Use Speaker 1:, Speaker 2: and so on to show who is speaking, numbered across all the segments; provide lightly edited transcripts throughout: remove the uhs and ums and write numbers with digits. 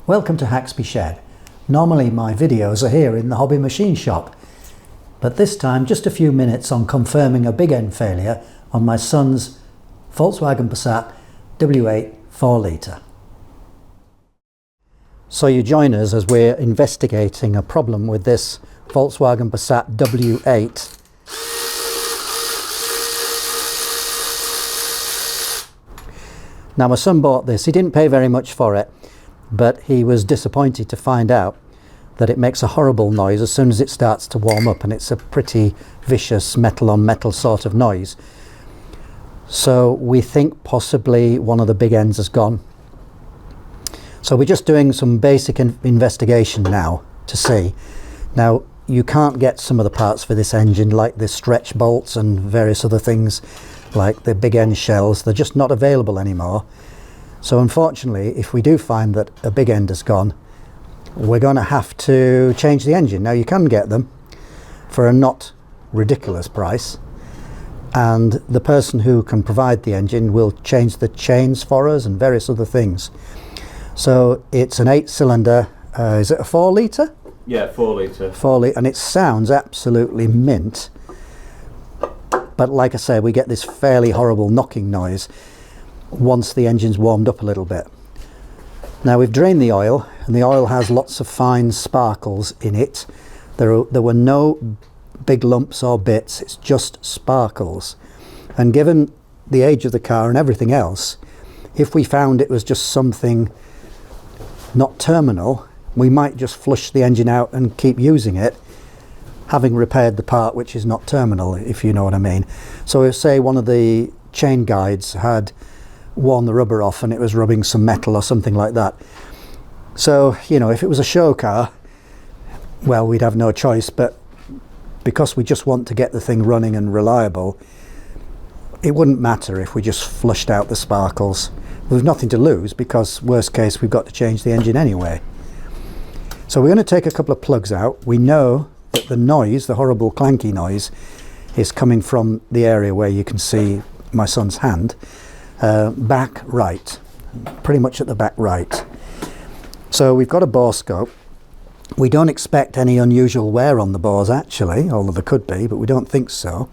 Speaker 1: Welcome to Haxby Shed. Normally my videos are here in the hobby machine shop, but this time just a few minutes on confirming a big end failure on my son's Volkswagen Passat W8 4 litre. So you join us as we're investigating a problem with this Volkswagen Passat W8. Now my son bought this, he didn't pay very much for it, but he was disappointed to find out that it makes a horrible noise as soon as it starts to warm up, and it's a pretty vicious metal on metal sort of noise. So we think possibly one of the big ends has gone. So we're just doing some basic investigation now to see. Now you can't get some of the parts for this engine, like the stretch bolts and various other things like the big end shells. They're just not available anymore. So unfortunately, if we do find that a big end has gone, we're going to have to change the engine. Now you can get them for a not ridiculous price, and the person who can provide the engine will change the chains for us and various other things. So it's an 8-cylinder, is it a 4 litre?
Speaker 2: Yeah, 4 litre.
Speaker 1: 4 litre, and it sounds absolutely mint. But like I say, we get this fairly horrible knocking noise once the engine's warmed up a little bit. Now we've drained the oil, and the oil has lots of fine sparkles in it. There were no big lumps or bits, it's just sparkles. And given the age of the car and everything else, if we found it was just something not terminal, we might just flush the engine out and keep using it, having repaired the part which is not terminal, if you know what I mean. So if say one of the chain guides had worn the rubber off and it was rubbing some metal or something like that. So, you know, if it was a show car, well, we'd have no choice, but because we just want to get the thing running and reliable, it wouldn't matter if we just flushed out the sparkles. We've nothing to lose, because worst case we've got to change the engine anyway. So we're going to take a couple of plugs out. We know that the noise, the horrible clanky noise, is coming from the area where you can see my son's hand. Back right, pretty much at the back right. So we've got a bore scope. We don't expect any unusual wear on the bores actually, although there could be, but we don't think so.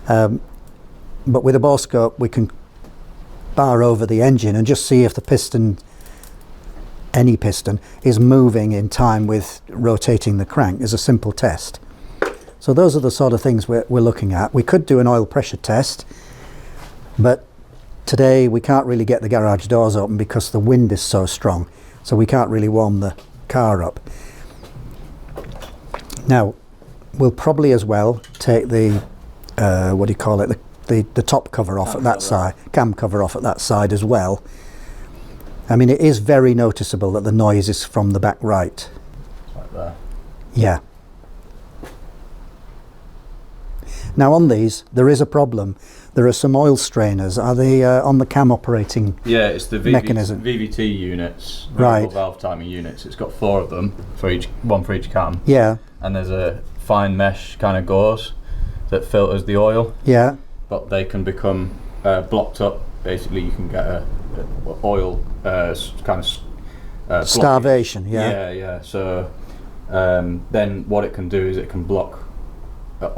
Speaker 1: But with a bore scope we can bar over the engine and just see if the piston, any piston, is moving in time with rotating the crank. Is a simple test. So those are the sort of things we're looking at. We could do an oil pressure test, but today we can't really get the garage doors open because the wind is so strong, so we can't really warm the car up. Now we'll probably as well take the what do you call it, the top cover off at that side, cam cover off at that side as well. I mean, it is very noticeable that the noise is from the back right.
Speaker 2: Like there.
Speaker 1: Yeah. Now on these there is a problem. There are some oil strainers. Are they on the cam operating?
Speaker 2: Yeah, it's the
Speaker 1: mechanism.
Speaker 2: VVT units,
Speaker 1: right?
Speaker 2: Valve timing units. It's got 4 of them for each, one for each cam.
Speaker 1: Yeah.
Speaker 2: And there's a fine mesh kind of gauze that filters the oil.
Speaker 1: Yeah.
Speaker 2: But they can become blocked up. Basically, you can get a oil kind of
Speaker 1: starvation. Yeah.
Speaker 2: Yeah. So then what it can do is it can block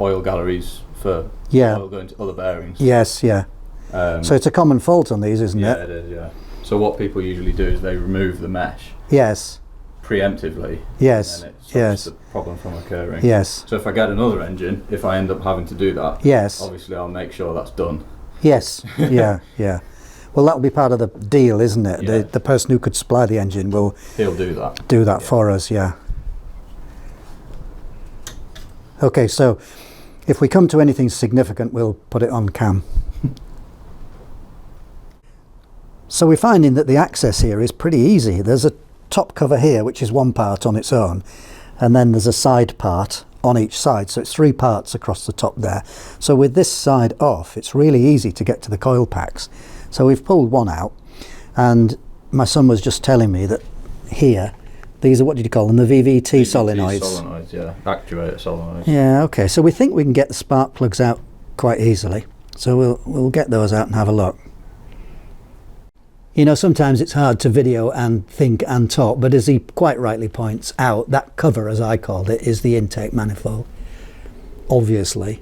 Speaker 2: oil galleries for oil going to other bearings.
Speaker 1: Yes, yeah. So it's a common fault on these, isn't it?
Speaker 2: Yeah, it is, yeah. So what people usually do is they remove the mesh.
Speaker 1: Yes.
Speaker 2: Preemptively.
Speaker 1: Yes.
Speaker 2: And it stops the problem from occurring.
Speaker 1: Yes.
Speaker 2: So if I get another engine, if I end up having to do that,
Speaker 1: yes,
Speaker 2: obviously I'll make sure that's done.
Speaker 1: Yes. Yeah, yeah. Well, that'll be part of the deal, isn't it?
Speaker 2: Yeah.
Speaker 1: The person who could supply the engine will...
Speaker 2: He'll do that.
Speaker 1: Do that for us, yeah. Okay, so if we come to anything significant, we'll put it on cam. So we're finding that the access here is pretty easy. There's a top cover here, which is one part on its own, and then there's a side part on each side, so it's 3 parts across the top there. So with this side off, it's really easy to get to the coil packs. So we've pulled one out, and my son was just telling me that here, these are, what did you call them, the VVT solenoids?
Speaker 2: Solenoids, yeah, actuator solenoids.
Speaker 1: Yeah, okay, so we think we can get the spark plugs out quite easily. So we'll get those out and have a look. You know, sometimes it's hard to video and think and talk, but as he quite rightly points out, that cover, as I called it, is the intake manifold. Obviously.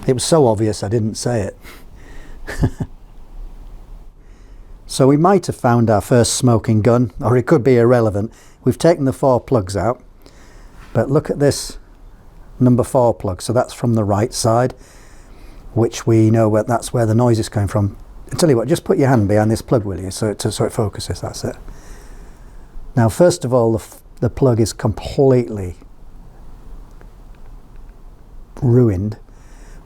Speaker 1: It was so obvious I didn't say it. So we might have found our first smoking gun, or it could be irrelevant. We've taken the 4 plugs out, but look at this number 4 plug. So that's from the right side, which we know that's where the noise is coming from. I tell you what, just put your hand behind this plug, will you, so it focuses. That's it. Now, first of all, the plug is completely ruined,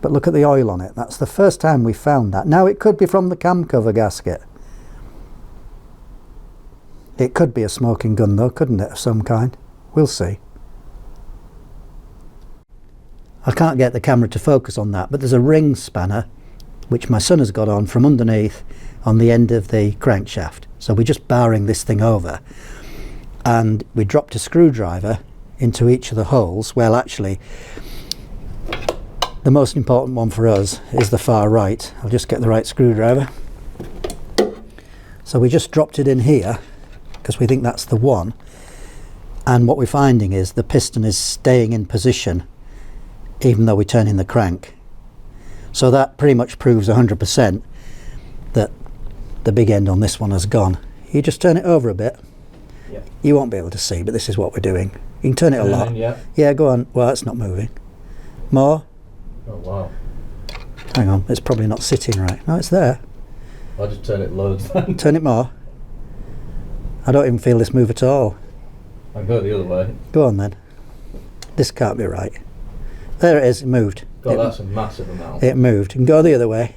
Speaker 1: but look at the oil on it. That's the first time we found that. Now, it could be from the cam cover gasket. It could be a smoking gun though, couldn't it, of some kind? We'll see. I can't get the camera to focus on that, but there's a ring spanner which my son has got on from underneath on the end of the crankshaft. So we're just barring this thing over, and we dropped a screwdriver into each of the holes. Well, actually, the most important one for us is the far right. I'll just get the right screwdriver. So we just dropped it in here because we think that's the one, and what we're finding is the piston is staying in position even though we're turning the crank. So that pretty much proves 100% that the big end on this one has gone. You just turn it over a bit.
Speaker 2: Yep.
Speaker 1: You won't be able to see, but this is what we're doing. You can turn it a lot. Yeah, go on. Well, it's not moving. More.
Speaker 2: Oh wow.
Speaker 1: Hang on, it's probably not sitting right. No, it's there.
Speaker 2: I'll just turn it loads then.
Speaker 1: Turn it more. I don't even feel this move at all.
Speaker 2: I'll go the other way.
Speaker 1: Go on then. This can't be right. There it is, it moved.
Speaker 2: God, that's a massive amount.
Speaker 1: It moved. You can go the other way.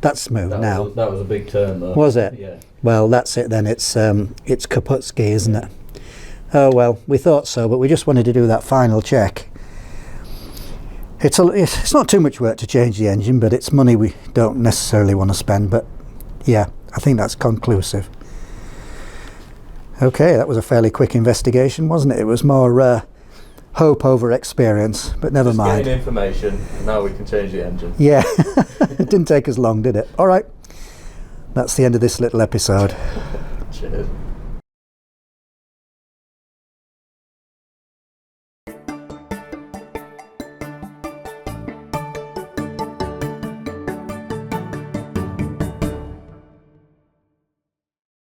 Speaker 1: That's moved now.
Speaker 2: That was a big turn though.
Speaker 1: Was it?
Speaker 2: Yeah.
Speaker 1: Well, that's it then. It's Kaputski, isn't it? Oh well, we thought so, but we just wanted to do that final check. It's not too much work to change the engine, but it's money we don't necessarily want to spend. But yeah, I think that's conclusive. Okay, that was a fairly quick investigation, wasn't it? It was more hope over experience, but never mind.
Speaker 2: Getting information, and now we can change the engine.
Speaker 1: Yeah, it didn't take us long, did it? All right, that's the end of this little episode.
Speaker 2: Cheers.